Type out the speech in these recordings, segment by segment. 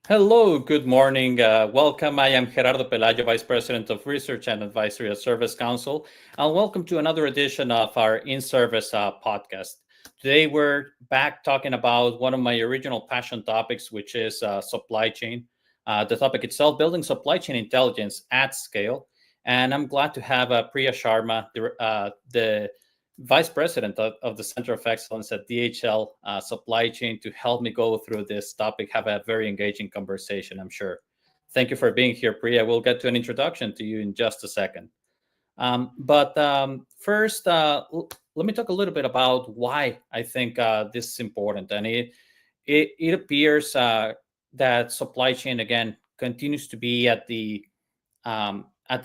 Hello, good morning. Welcome. I am Gerardo Pelayo, Vice President of Research and Advisory at Service Council, and welcome to another edition of our In-Service podcast. Today, we're back talking about one of my original passion topics, which is supply chain. The topic itself, building supply chain intelligence at scale. And I'm glad to have Priya Sharma, the Vice President of the Center of Excellence at DHL Supply Chain, to help me go through this topic, have a very engaging conversation, I'm sure. Thank you for being here, Priya. We'll get to an introduction to you in just a second. But first, let me talk a little bit about why I think this is important. And it appears that supply chain, again, continues to be at the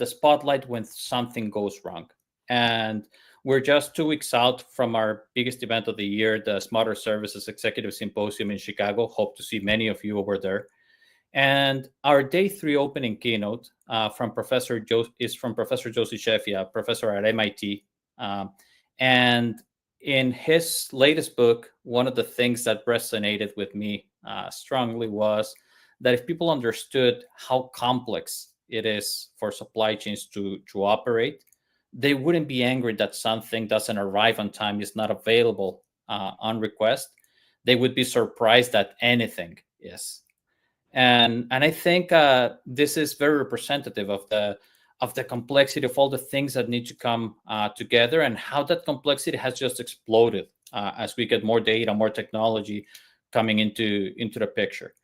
spotlight when something goes wrong. And we're just 2 weeks out from our biggest event of the year, the Smarter Services Executive Symposium in Chicago. Hope to see many of you over there. And our day 3 opening keynote is from Professor Josie Shefia, professor at MIT. And in his latest book, one of the things that resonated with me strongly was that if people understood how complex it is for supply chains to operate, they wouldn't be angry that something doesn't arrive on time, is not available on request. They would be surprised that anything is. And I think this is very representative of the complexity of all the things that need to come together, and how that complexity has just exploded as we get more data, more technology coming into the picture.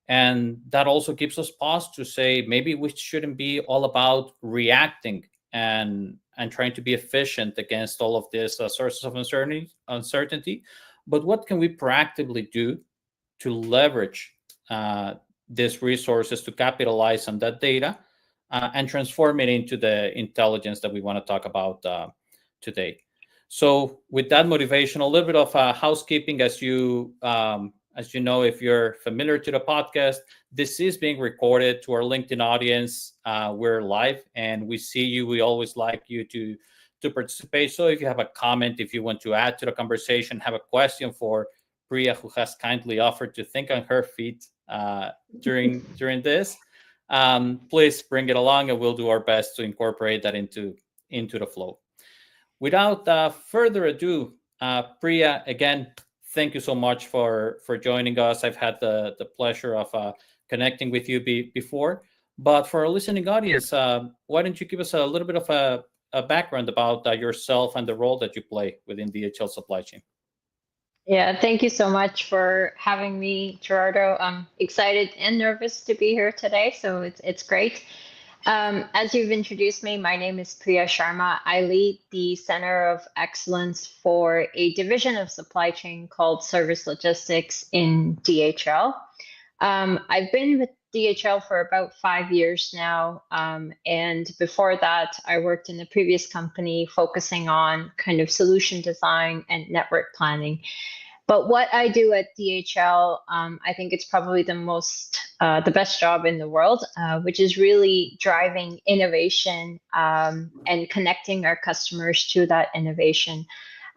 And that also gives us pause to say maybe we shouldn't be all about reacting and trying to be efficient against all of these sources of uncertainty, but what can we proactively do to leverage these resources to capitalize on that data and transform it into the intelligence that we want to talk about today. So with that motivation, a little bit of housekeeping. As you know, if you're familiar to the podcast, this is being recorded to our LinkedIn audience. We're live and we see you. We always like you to participate. So if you have a comment, if you want to add to the conversation, have a question for Priya, who has kindly offered to think on her feet during this, please bring it along, and we'll do our best to incorporate that into the flow. Without further ado, Priya, again, thank you so much for joining us. I've had the pleasure of connecting with you before, but for our listening audience, why don't you give us a little bit of a background about yourself and the role that you play within DHL supply chain? Yeah, thank you so much for having me, Gerardo. I'm excited and nervous to be here today, so it's great. As you've introduced me, my name is Priya Sharma. I lead the Center of Excellence for a division of supply chain called Service Logistics in DHL. I've been with DHL for about 5 years now. And before that, I worked in a previous company focusing on kind of solution design and network planning. But what I do at DHL, I think it's probably the best job in the world, which is really driving innovation and connecting our customers to that innovation.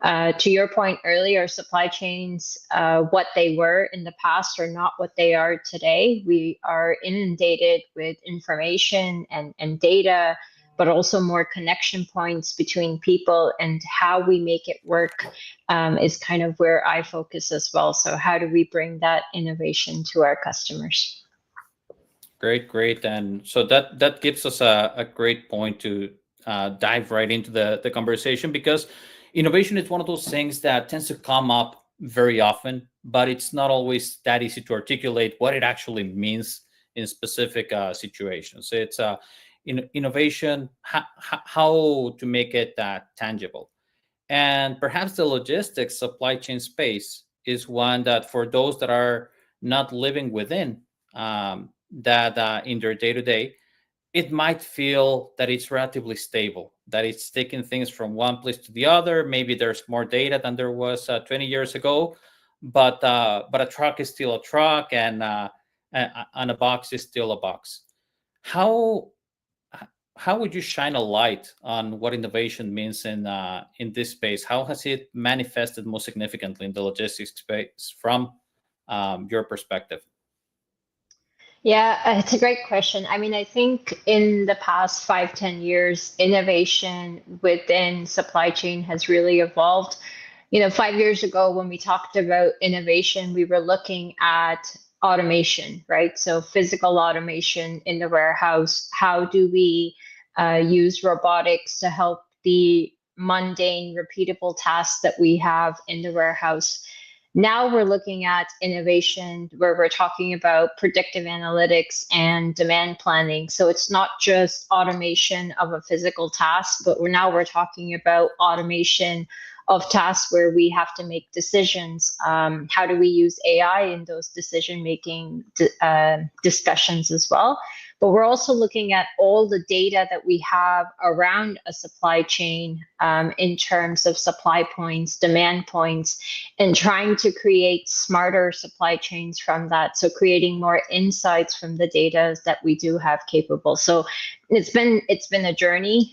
To your point earlier, supply chains, what they were in the past are not what they are today. We are inundated with information and data, but also more connection points between people, and how we make it work is kind of where I focus as well. So how do we bring that innovation to our customers? Great. And so that gives us a great point to dive right into the conversation, because innovation is one of those things that tends to come up very often, but it's not always that easy to articulate what it actually means in specific situations. It's innovation, how to make it tangible. And perhaps the logistics supply chain space is one that, for those that are not living within that in their day to day, it might feel that it's relatively stable, that it's taking things from one place to the other. Maybe there's more data than there was 20 years ago, but a truck is still a truck, and a box is still a box. How how would you shine a light on what innovation means in this space? How has it manifested most significantly in the logistics space from your perspective? Yeah, it's a great question. I mean, I think in the past 5, 10 years, innovation within supply chain has really evolved. 5 years ago, when we talked about innovation, we were looking at automation, right? So physical automation in the warehouse. How do we use robotics to help the mundane, repeatable tasks that we have in the warehouse? Now we're looking at innovation where we're talking about predictive analytics and demand planning. So it's not just automation of a physical task, but we're talking about automation of tasks where we have to make decisions. How do we use AI in those decision making discussions as well? But we're also looking at all the data that we have around a supply chain in terms of supply points, demand points, and trying to create smarter supply chains from that. So creating more insights from the data that we do have capable. So it's been a journey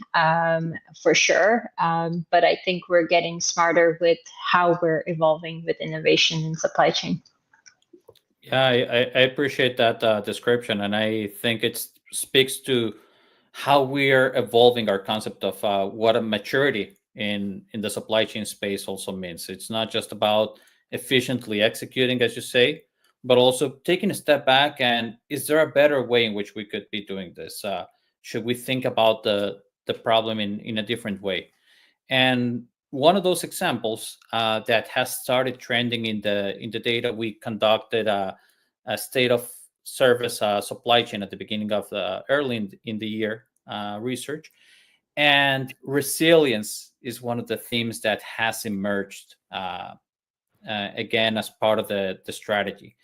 for sure, but I think we're getting smarter with how we're evolving with innovation in supply chain. Yeah, I appreciate that description, and I think it speaks to how we are evolving our concept of what a maturity in the supply chain space also means. It's not just about efficiently executing, as you say, but also taking a step back and is there a better way in which we could be doing this? Should we think about the problem in a different way? And one of those examples that has started trending in the data we conducted a state of service supply chain at the beginning of the early in the year research, and resilience is one of the themes that has emerged again as part of the strategy.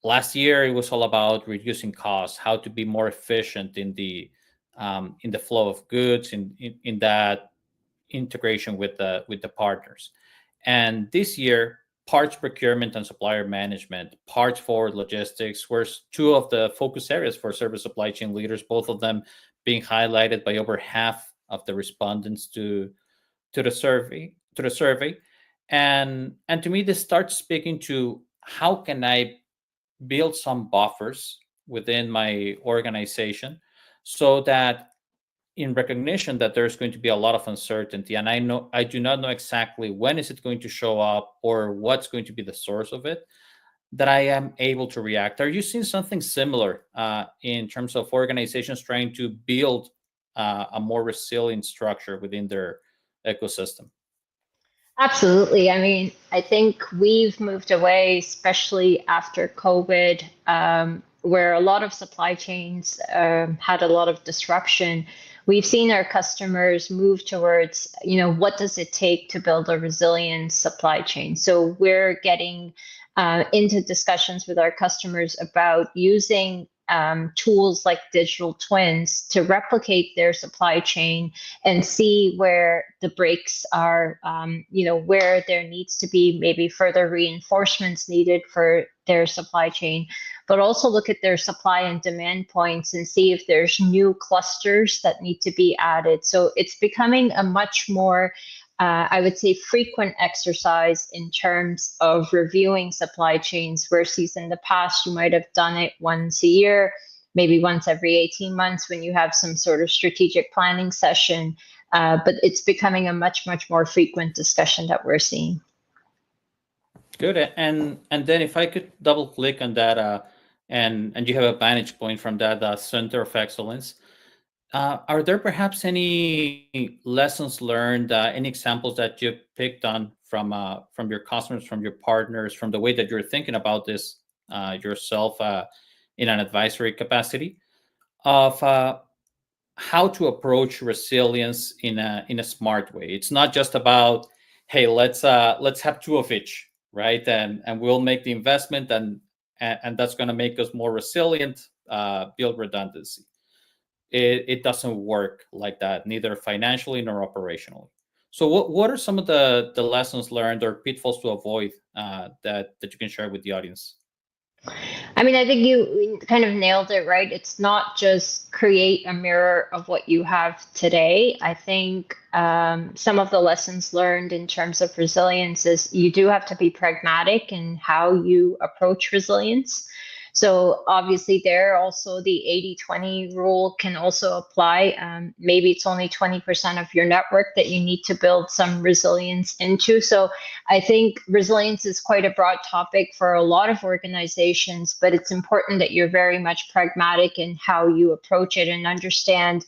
Last year, it was all about reducing costs, how to be more efficient in the flow of goods, in that integration with the partners. And this year, parts procurement and supplier management, parts forward logistics were two of the focus areas for service supply chain leaders, both of them being highlighted by over half of the respondents to the survey. And to me, this starts speaking to how can I build some buffers within my organization so that in recognition that there's going to be a lot of uncertainty, and I do not know exactly when is it going to show up or what's going to be the source of it, that I am able to react. Are you seeing something similar in terms of organizations trying to build a more resilient structure within their ecosystem? Absolutely. I mean, I think we've moved away, especially after COVID, where a lot of supply chains had a lot of disruption. We've seen our customers move towards, what does it take to build a resilient supply chain? So we're getting into discussions with our customers about using tools like digital twins to replicate their supply chain and see where the breaks are, where there needs to be maybe further reinforcements needed for their supply chain, but also look at their supply and demand points and see if there's new clusters that need to be added. So it's becoming a much more I would say frequent exercise in terms of reviewing supply chains versus in the past you might have done it once a year, maybe once every 18 months when you have some sort of strategic planning session. But it's becoming a much, much more frequent discussion that we're seeing. Good. And then if I could double click on that, and you have a vantage point from that center of excellence. Are there perhaps any lessons learned, any examples that you picked on from your customers, from your partners, from the way that you're thinking about this yourself in an advisory capacity, of how to approach resilience in a smart way? It's not just about, hey, let's have two of each, right? And we'll make the investment, and that's going to make us more resilient, build redundancy. It doesn't work like that, neither financially nor operationally. So what are some of the lessons learned or pitfalls to avoid that you can share with the audience? I mean, I think you kind of nailed it, right? It's not just create a mirror of what you have today. I think some of the lessons learned in terms of resilience is you do have to be pragmatic in how you approach resilience. So obviously there also the 80-20 rule can also apply. Maybe it's only 20% of your network that you need to build some resilience into. So I think resilience is quite a broad topic for a lot of organizations, but it's important that you're very much pragmatic in how you approach it and understand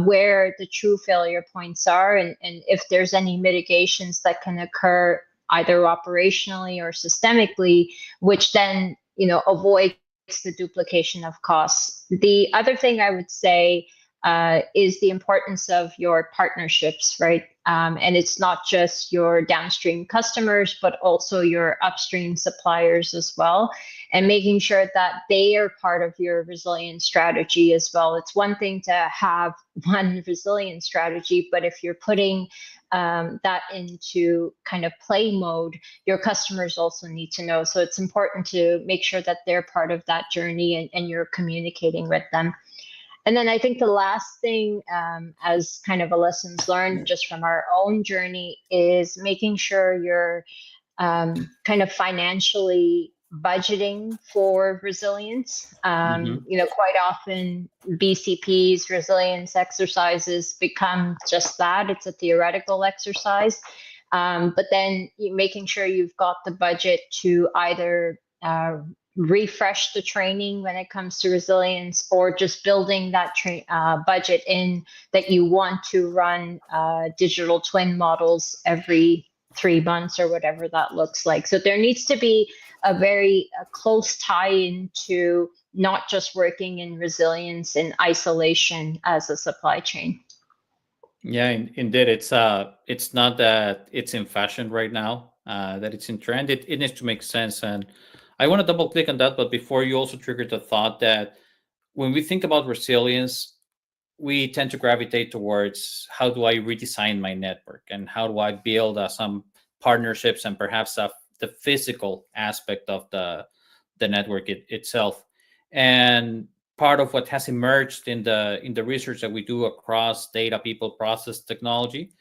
where the true failure points are, and if there's any mitigations that can occur either operationally or systemically, which then avoids the duplication of costs. The other thing I would say is the importance of your partnerships, right? And it's not just your downstream customers, but also your upstream suppliers as well, and making sure that they are part of your resilience strategy as well. It's one thing to have one resilience strategy, but if you're putting that into kind of play mode, your customers also need to know. So it's important to make sure that they're part of that journey, and you're communicating with them. And then I think the last thing, as kind of a lessons learned just from our own journey, is making sure you're kind of financially budgeting for resilience. Quite often BCPs, resilience exercises, become just that. It's a theoretical exercise. But then making sure you've got the budget to either refresh the training when it comes to resilience, or just building that budget in that you want to run digital twin models every 3 months or whatever that looks like. So there needs to be a very close tie into not just working in resilience in isolation as a supply chain. Yeah, indeed. It's not that it's in fashion right now, that it's in trend. It needs to make sense. And I want to double click on that. But before, you also triggered the thought that when we think about resilience, we tend to gravitate towards how do I redesign my network, and how do I build some partnerships, and perhaps the physical aspect of the network itself. And part of what has emerged in the research that we do across data, people, process, technology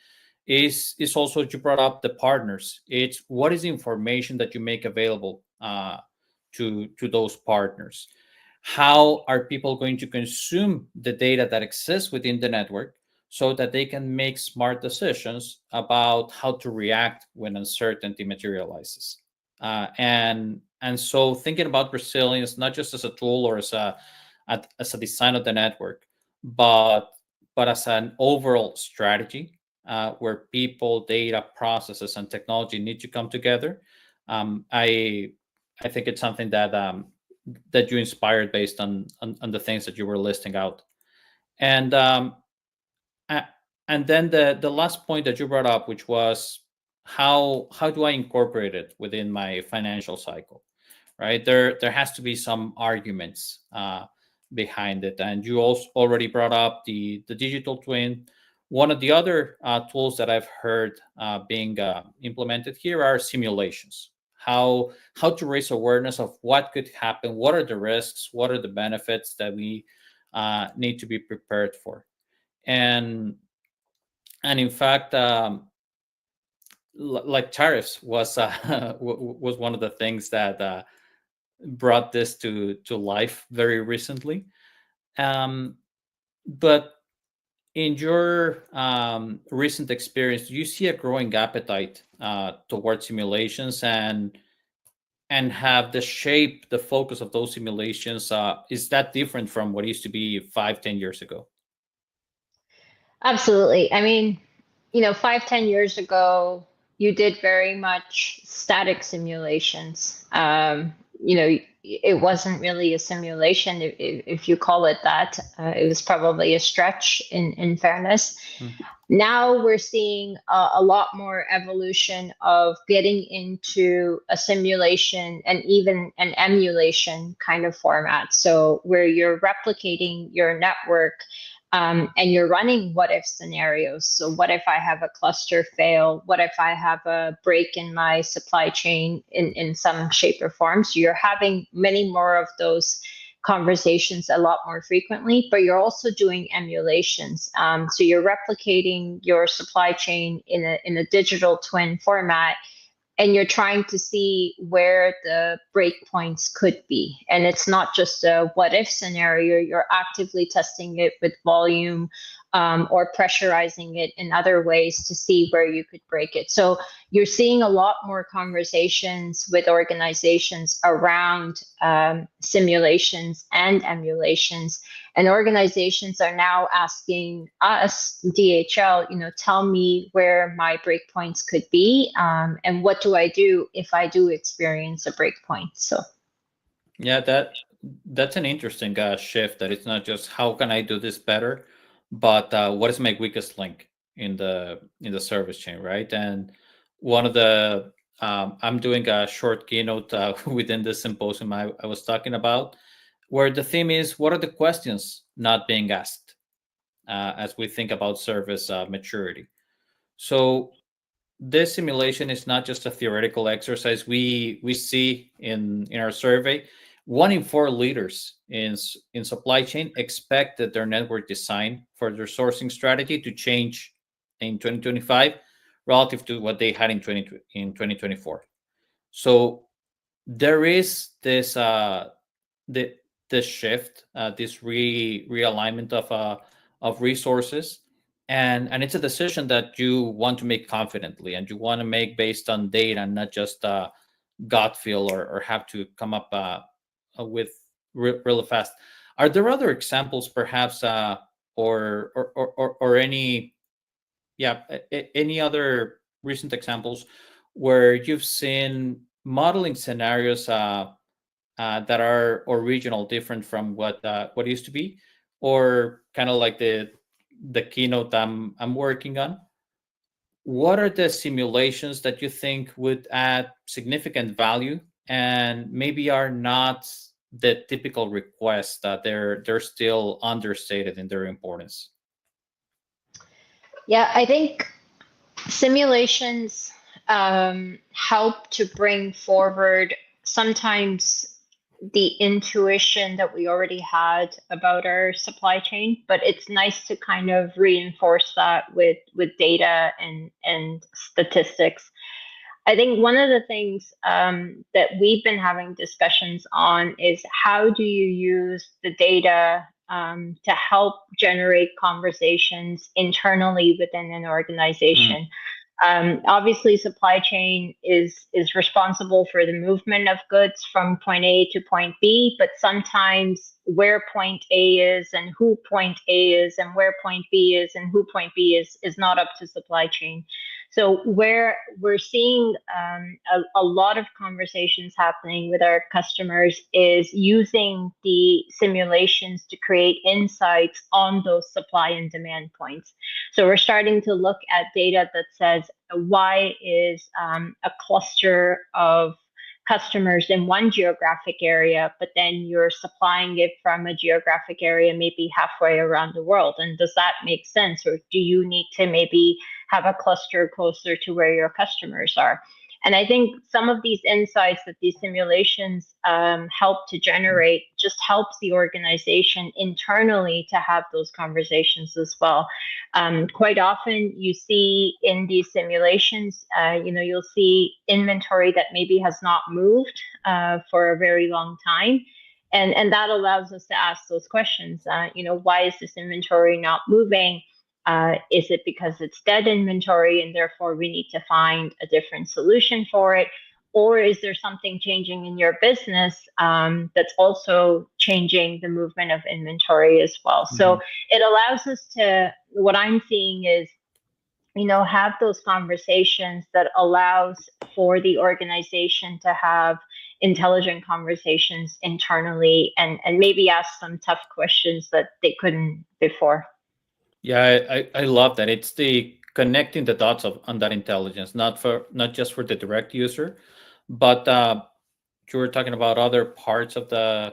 is also, you brought up the partners. It's what is the information that you make available to those partners. How are people going to consume the data that exists within the network, so that they can make smart decisions about how to react when uncertainty materializes? And so thinking about resilience not just as a tool or as a design of the network, but as an overall strategy, where people, data, processes, and technology need to come together. I think it's something that you inspired based on the things that you were listing out. And and then the last point that you brought up, which was how do I incorporate it within my financial cycle, right? There has to be some arguments behind it. And you also already brought up the digital twin. One of the other tools that I've heard being implemented here are simulations. How to raise awareness of what could happen, what are the risks, what are the benefits that we need to be prepared for. And in fact, like tariffs was was one of the things that brought this to life very recently. But in your recent experience, do you see a growing appetite towards simulations, and have the focus of those simulations, is that different from what used to be 5-10 years ago? Absolutely. I mean, 5-10 years ago, you did very much static simulations. It wasn't really a simulation, if you call it that. It was probably a stretch, in fairness. Now we're seeing a lot more evolution of getting into a simulation and even an emulation kind of format. So where you're replicating your network, and you're running what if scenarios. So what if I have a cluster fail? What if I have a break in my supply chain in some shape or form? So you're having many more of those conversations a lot more frequently, but you're also doing emulations. So you're replicating your supply chain in a digital twin format, and you're trying to see where the breakpoints could be. And it's not just a what if scenario, you're actively testing it with volume, or pressurizing it in other ways to see where you could break it. So you're seeing a lot more conversations with organizations around simulations and emulations. And organizations are now asking us, DHL, tell me where my breakpoints could be, and what do I do if I do experience a breakpoint. So Yeah, that's an interesting shift. That it's not just how can I do this better, but what is my weakest link in the service chain, right? And one of the I'm doing a short keynote within this symposium I was talking about, where the theme is what are the questions not being asked as we think about service maturity. So this simulation is not just a theoretical exercise. We see in our survey, 1 in 4 leaders in supply chain expect that their network design for their sourcing strategy to change in 2025 relative to what they had in 2024. So there is the, this shift, this realignment of resources, and it's a decision that you want to make confidently, and you want to make based on data, not just gut feel, or have to come up with really fast. Are there other examples, perhaps, or any any other recent examples where you've seen modeling scenarios that are original, different from what used to be, or kind of like the keynote I'm working on? What are the simulations that you think would add significant value and maybe are not the typical requests, that they're still understated in their importance? yeah, I think simulations help to bring forward sometimes the intuition that we already had about our supply chain, but it's nice to kind of reinforce that with data and statistics. I think one of the things that we've been having discussions on is how do you use the data to help generate conversations internally within an organization. Obviously, supply chain is responsible for the movement of goods from point A to point B, but sometimes where point A is and who point A is and where point B is and who point B is not up to supply chain. So where we're seeing a lot of conversations happening with our customers is using the simulations to create insights on those supply and demand points. So we're starting to look at data that says why is a cluster of customers in one geographic area, but then you're supplying it from a geographic area maybe halfway around the world. And does that make sense? Or do you need to maybe have a cluster closer to where your customers are? And I think some of these insights that these simulations help to generate just helps the organization internally to have those conversations as well. Quite often you see in these simulations, you'll see inventory that maybe has not moved for a very long time. And that allows us to ask those questions. Why is this inventory not moving? Is it because it's dead inventory and therefore we need to find a different solution for it? Or is there something changing in your business that's also changing the movement of inventory as well? Mm-hmm. So it allows us to, what I'm seeing is, have those conversations that allows for the organization to have intelligent conversations internally and maybe ask some tough questions that they couldn't before. Yeah, I love that. It's the connecting the dots on that intelligence, not just for the direct user, but you were talking about other parts of the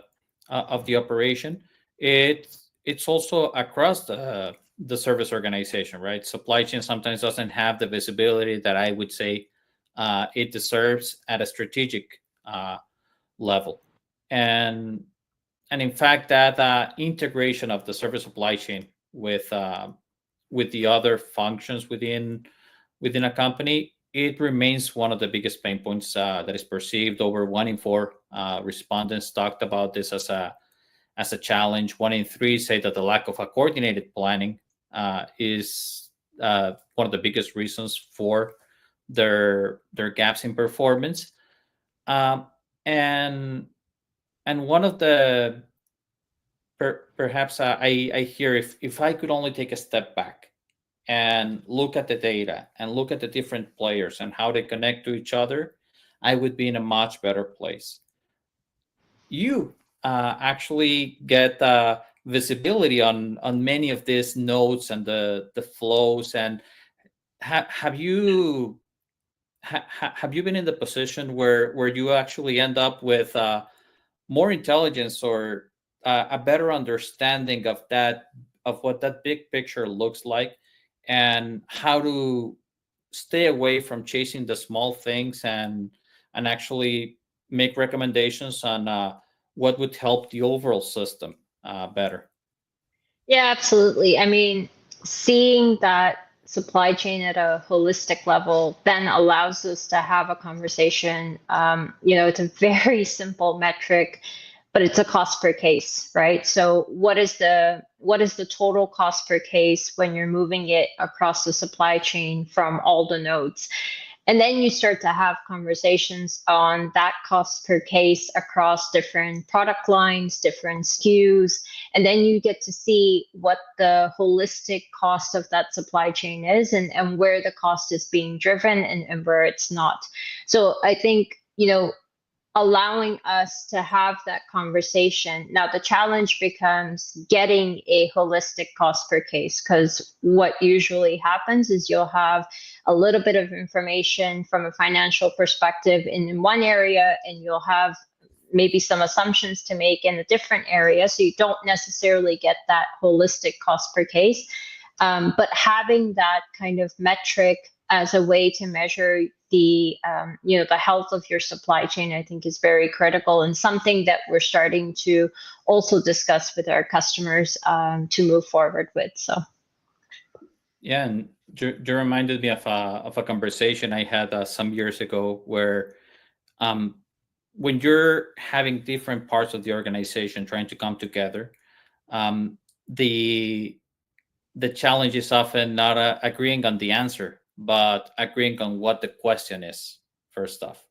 operation. It's also across the service organization, right? Supply chain sometimes doesn't have the visibility that I would say it deserves at a strategic level, and in fact that integration of the service supply chain with the other functions within a company it remains one of the biggest pain points that is perceived. Over 1 in 4 respondents talked about this as a challenge. 1 in 3 say that the lack of a coordinated planning is one of the biggest reasons for their gaps in performance. Um, and and one of the perhaps I hear, if I could only take a step back and look at the data and look at the different players and how they connect to each other, I would be in a much better place. You actually get visibility on many of these nodes and the flows. And have you have you been in the position where you actually end up with more intelligence, or a better understanding of what that big picture looks like, and how to stay away from chasing the small things, and actually make recommendations on what would help the overall system better? Yeah, absolutely. I mean, seeing that supply chain at a holistic level then allows us to have a conversation. It's a very simple metric, but it's a cost per case, right? So what is the total cost per case when you're moving it across the supply chain from all the nodes? And then you start to have conversations on that cost per case across different product lines, different SKUs. And then you get to see what the holistic cost of that supply chain is, and where the cost is being driven, and where it's not. So I think, allowing us to have that conversation. Now, the challenge becomes getting a holistic cost per case, because what usually happens is you'll have a little bit of information from a financial perspective in one area, and you'll have maybe some assumptions to make in a different area. So you don't necessarily get that holistic cost per case. But having that kind of metric as a way to measure the health of your supply chain, I think, is very critical, and something that we're starting to also discuss with our customers to move forward with. So Yeah, and you reminded me of a conversation I had some years ago, where um, when you're having different parts of the organization trying to come together, um, the the challenge is often not agreeing on the answer, but agreeing on what the question is, first off,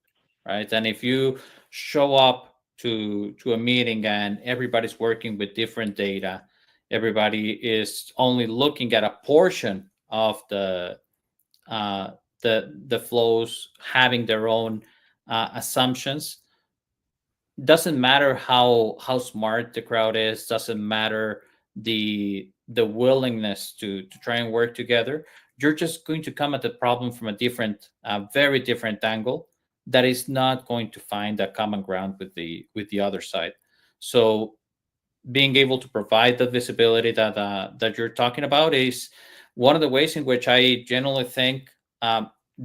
right? And if you show up to a meeting and everybody's working with different data, everybody is only looking at a portion of uh, the flows, having their own assumptions. Doesn't matter how smart the crowd is, doesn't matter the willingness to try and work together. You're just going to come at the problem from a different very different angle, that is not going to find a common ground with the other side. So being able to provide the visibility that you're talking about is one of the ways in which I generally think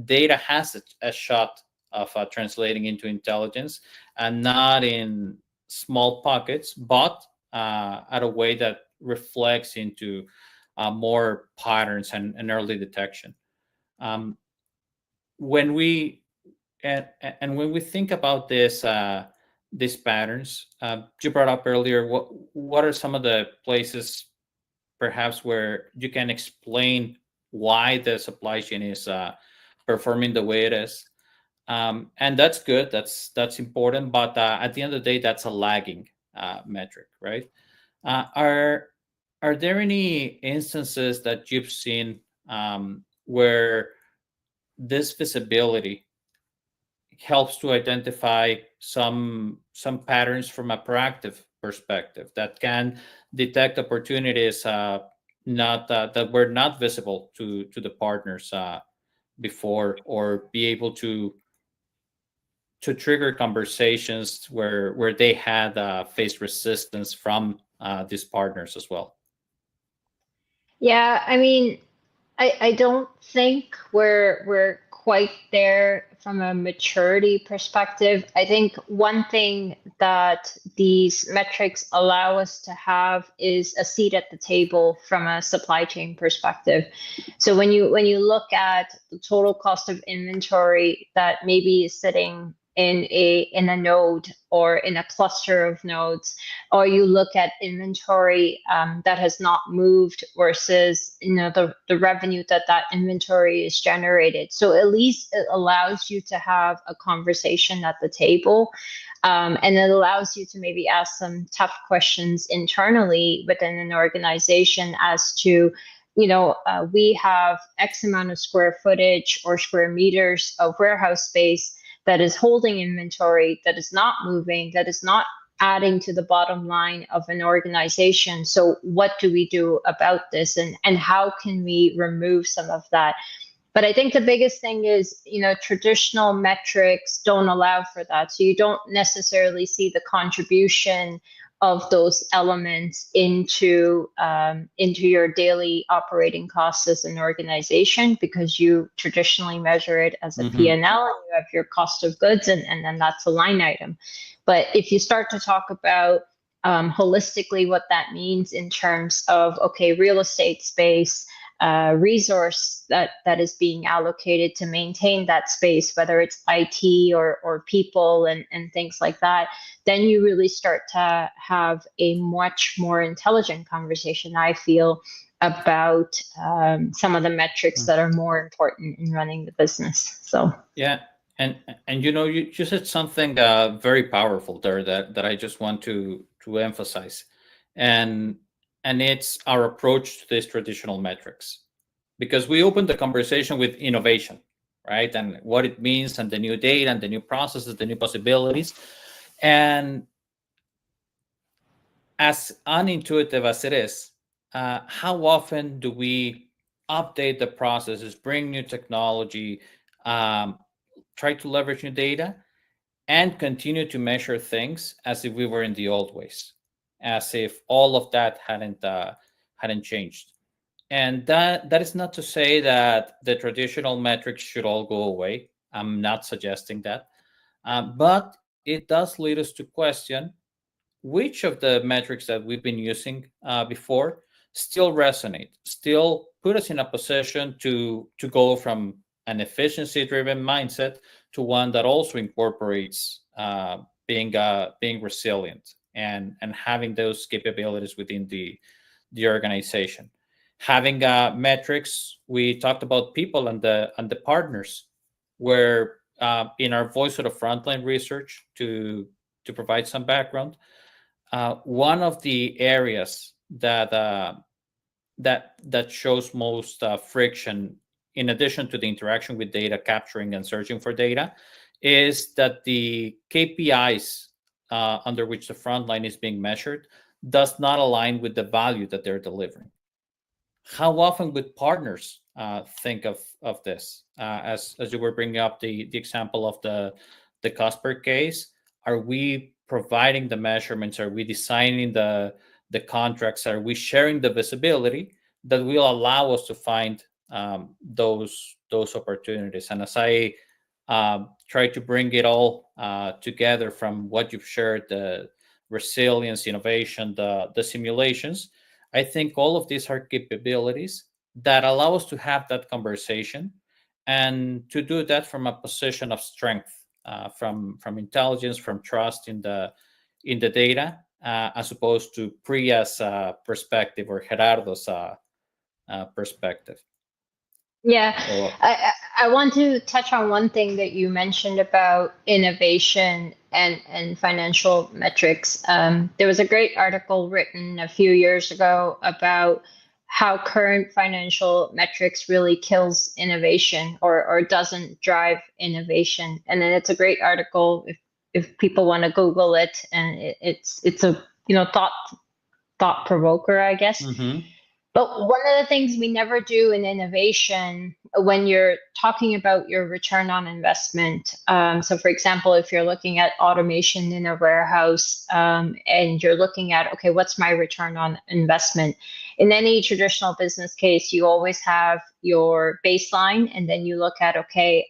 data has a shot of translating into intelligence, and not in small pockets, but at a way that reflects into more patterns and early detection. Um, when we and when we think about these patterns, you brought up earlier, what are some of the places perhaps where you can explain why the supply chain is performing the way it is? And that's good. That's important. But at the end of the day, that's a lagging metric, right? Uh, are are there any instances that you've seen where this visibility helps to identify some patterns from a proactive perspective, that can detect opportunities not that were not visible to the partners before, or be able to trigger conversations where they had faced resistance from these partners as well? yeah, I mean, I don't think we're quite there from a maturity perspective. I think one thing that these metrics allow us to have is a seat at the table from a supply chain perspective. So when you look at the total cost of inventory that maybe is sitting in a node or in a cluster of nodes, or you look at inventory that has not moved versus the revenue that inventory is generated. So at least it allows you to have a conversation at the table, and it allows you to maybe ask some tough questions internally within an organization as to we have X amount of square footage or square meters of warehouse space that is holding inventory, that is not moving, that is not adding to the bottom line of an organization. So what do we do about this, and how can we remove some of that? But I think the biggest thing is, traditional metrics don't allow for that. So you don't necessarily see the contribution of those elements into your daily operating costs as an organization, because you traditionally measure it as a P&L, and you have your cost of goods, and then that's a line item. But if you start to talk about holistically what that means in terms of, okay, real estate space, resource that is being allocated to maintain that space, whether it's IT or people and things like that, then you really start to have a much more intelligent conversation, I feel, about some of the metrics that are more important in running the business. So Yeah, and you said something very powerful there that I just want to emphasize, and it's our approach to these traditional metrics, because we opened the conversation with innovation, right, and what it means, and the new data, and the new processes, the new possibilities, and as unintuitive as it is, how often do we update the processes, bring new technology, um, try to leverage new data, and continue to measure things as if we were in the old ways, as if all of that hadn't changed. And that is not to say that the traditional metrics should all go away. I'm not suggesting that, but it does lead us to question which of the metrics that we've been using before still resonate, still put us in a position to go from an efficiency driven mindset to one that also incorporates being resilient and having those capabilities within the organization. Having metrics, we talked about people and the partners, where in our voice of the frontline research, to provide some background, one of the areas that shows most friction, in addition to the interaction with data, capturing and searching for data, is that the KPIs under which the front line is being measured does not align with the value that they're delivering. How often would partners think of this? As you were bringing up the example of the cost per case, are we providing the measurements? Are we designing the contracts? Are we sharing the visibility that will allow us to find those opportunities? And as I try to bring it all together from what you've shared, the resilience, innovation, the simulations, I think all of these are capabilities that allow us to have that conversation, and to do that from a position of strength, from intelligence, from trust in the data, as opposed to Priya's perspective or Gerardo's perspective. yeah, So, I want to touch on one thing that you mentioned about innovation and financial metrics. There was a great article written a few years ago about how current financial metrics really kills innovation, or doesn't drive innovation. And then it's a great article if people want to Google it, and it's a thought provoker, I guess. mhm. But one of the things we never do in innovation when you're talking about your return on investment. So, for example, if you're looking at automation in a warehouse, and you're looking at, okay, what's my return on investment? in any traditional business case, you always have your baseline, and then you look at, okay,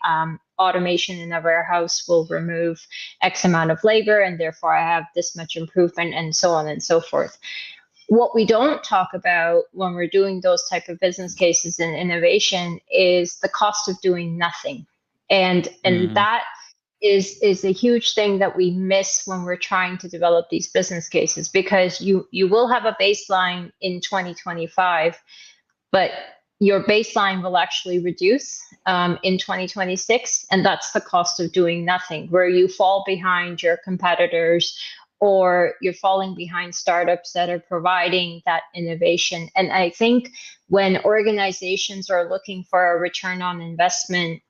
automation in a warehouse will remove X amount of labor, and therefore I have this much improvement, and so on and so forth. What we don't talk about when we're doing those type of business cases in innovation is the cost of doing nothing. And that is a huge thing that we miss when we're trying to develop these business cases, because you will have a baseline in 2025, but your baseline will actually reduce in 2026, and that's the cost of doing nothing, where you fall behind your competitors, or you're falling behind startups that are providing that innovation. And I think when organizations are looking for a return on investment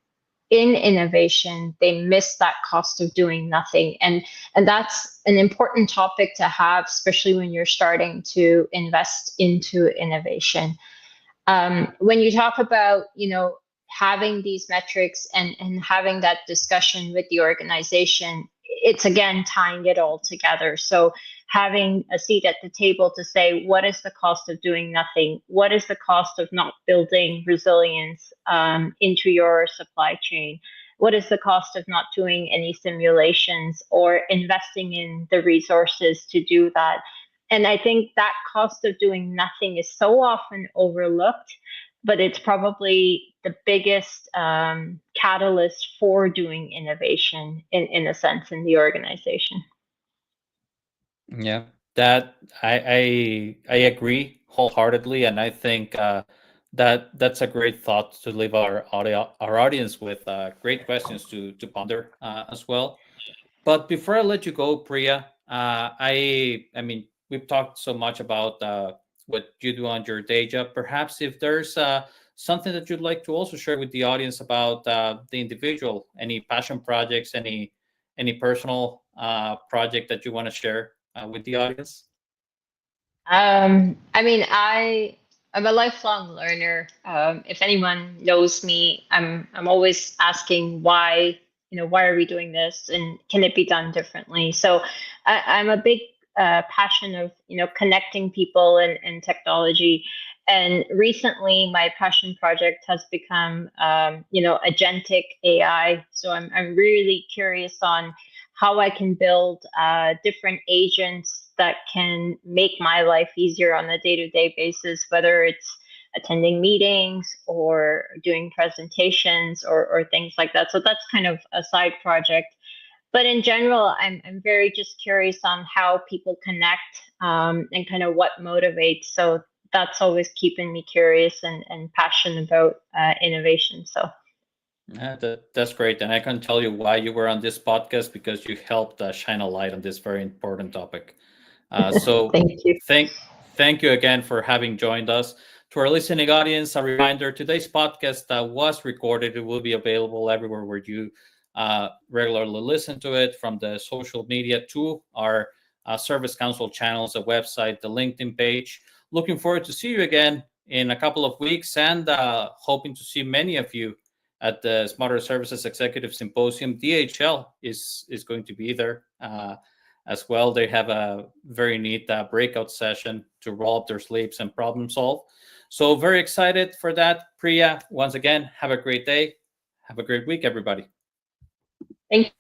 in innovation, they miss that cost of doing nothing. And that's an important topic to have, especially when you're starting to invest into innovation. When you talk about, having these metrics and having that discussion with the organization, it's again tying it all together. So having a seat at the table to say, what is the cost of doing nothing? What is the cost of not building resilience into your supply chain? What is the cost of not doing any simulations or investing in the resources to do that? And I think that cost of doing nothing is so often overlooked, but it's probably the biggest catalyst for doing innovation in a sense in the organization. Yeah, that I agree wholeheartedly, and I think that's a great thought to leave our audience with great questions to ponder as well. But before I let you go, Priya, I mean, we've talked so much about what you do on your day job. Perhaps if there's something that you'd like to also share with the audience about the individual, any passion projects, any personal project that you want to share with the audience. I mean, I'm a lifelong learner. If anyone knows me, I'm always asking why, why are we doing this, and can it be done differently? So I'm a big passion of, connecting people and technology. And recently, my passion project has become, agentic AI. So I'm really curious on how I can build different agents that can make my life easier on a day-to-day basis, whether it's attending meetings or doing presentations or things like that. So that's kind of a side project. But in general, I'm very just curious on how people connect and kind of what motivates. So that's always keeping me curious and passionate about innovation. So. Yeah, that's great. And I can tell you why you were on this podcast, because you helped shine a light on this very important topic. So Thank you. thank you again for having joined us. To our listening audience, a reminder, today's podcast was recorded. It will be available everywhere where you regularly listen to it, from the social media to our Service Council channels, the website, the LinkedIn page. Looking forward to see you again in a couple of weeks, and hoping to see many of you at the Smarter Services Executive Symposium. DHL is going to be there as well. They have a very neat breakout session to roll up their sleeves and problem solve. So very excited for that. Priya, once again, have a great day. Have a great week, everybody. Thank you.